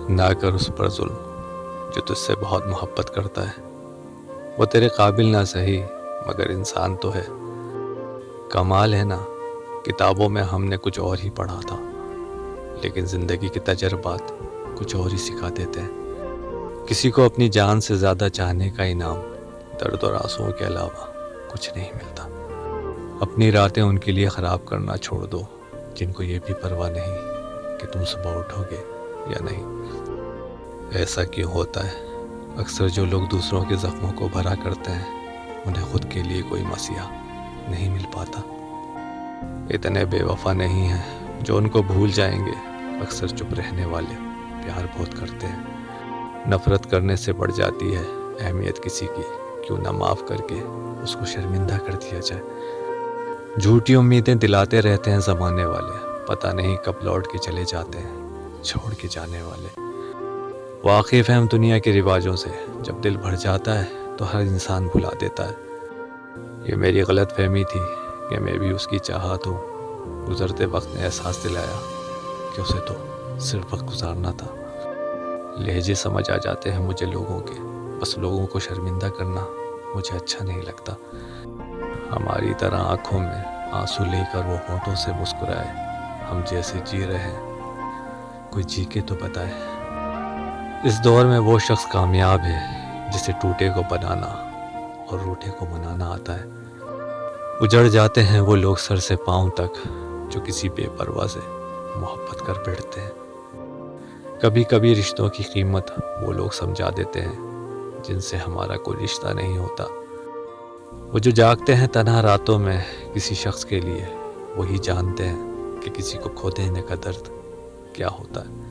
نہ کر اس پر ظلم جو تجھ سے بہت محبت کرتا ہے. وہ تیرے قابل نہ سہی مگر انسان تو ہے. کمال ہے نا کتابوں میں ہم نے کچھ اور ہی پڑھا تھا، لیکن زندگی کے تجربات کچھ اور ہی سکھا دیتے ہیں. کسی کو اپنی جان سے زیادہ چاہنے کا انعام درد اور آنسوؤں کے علاوہ کچھ نہیں ملتا. اپنی راتیں ان کے لیے خراب کرنا چھوڑ دو جن کو یہ بھی پرواہ نہیں کہ تم صبح اٹھو گے یا نہیں. ایسا کیوں ہوتا ہے؟ اکثر جو لوگ دوسروں کے زخموں کو بھرا کرتے ہیں انہیں خود کے لیے کوئی مسیحا نہیں مل پاتا. اتنے بے وفا نہیں ہیں جو ان کو بھول جائیں گے. اکثر چپ رہنے والے پیار بہت کرتے ہیں. نفرت کرنے سے بڑھ جاتی ہے اہمیت کسی کی. کیوں نہ معاف کر کے اس کو شرمندہ کر دیا جائے. جھوٹی امیدیں دلاتے رہتے ہیں زمانے والے، پتہ نہیں کب لوٹ کے چلے جاتے ہیں چھوڑ کے جانے والے. واقف ہیں ہم دنیا کے رواجوں سے، جب دل بھر جاتا ہے تو ہر انسان بھلا دیتا ہے. یہ میری غلط فہمی تھی کہ میں بھی اس کی چاہت ہوں. گزرتے وقت نے احساس دلایا کہ اسے تو صرف وقت گزارنا تھا. لہجے سمجھ آ جاتے ہیں مجھے لوگوں کے، بس لوگوں کو شرمندہ کرنا مجھے اچھا نہیں لگتا. ہماری طرح آنکھوں میں آنسو لے کر وہ ہونٹوں سے مسکرائے. ہم جیسے جی رہے ہیں کوئی جی کے تو بتائے. اس دور میں وہ شخص کامیاب ہے جسے ٹوٹے کو بنانا اور روٹے کو منانا آتا ہے. اجڑ جاتے ہیں وہ لوگ سر سے پاؤں تک جو کسی بے پرواہ سے محبت کر بیٹھتے ہیں. کبھی کبھی رشتوں کی قیمت وہ لوگ سمجھا دیتے ہیں جن سے ہمارا کوئی رشتہ نہیں ہوتا. وہ جو جاگتے ہیں تنہا راتوں میں کسی شخص کے لیے، وہی جانتے ہیں کہ کسی کو کھو دینے کا درد کیا ہوتا ہے.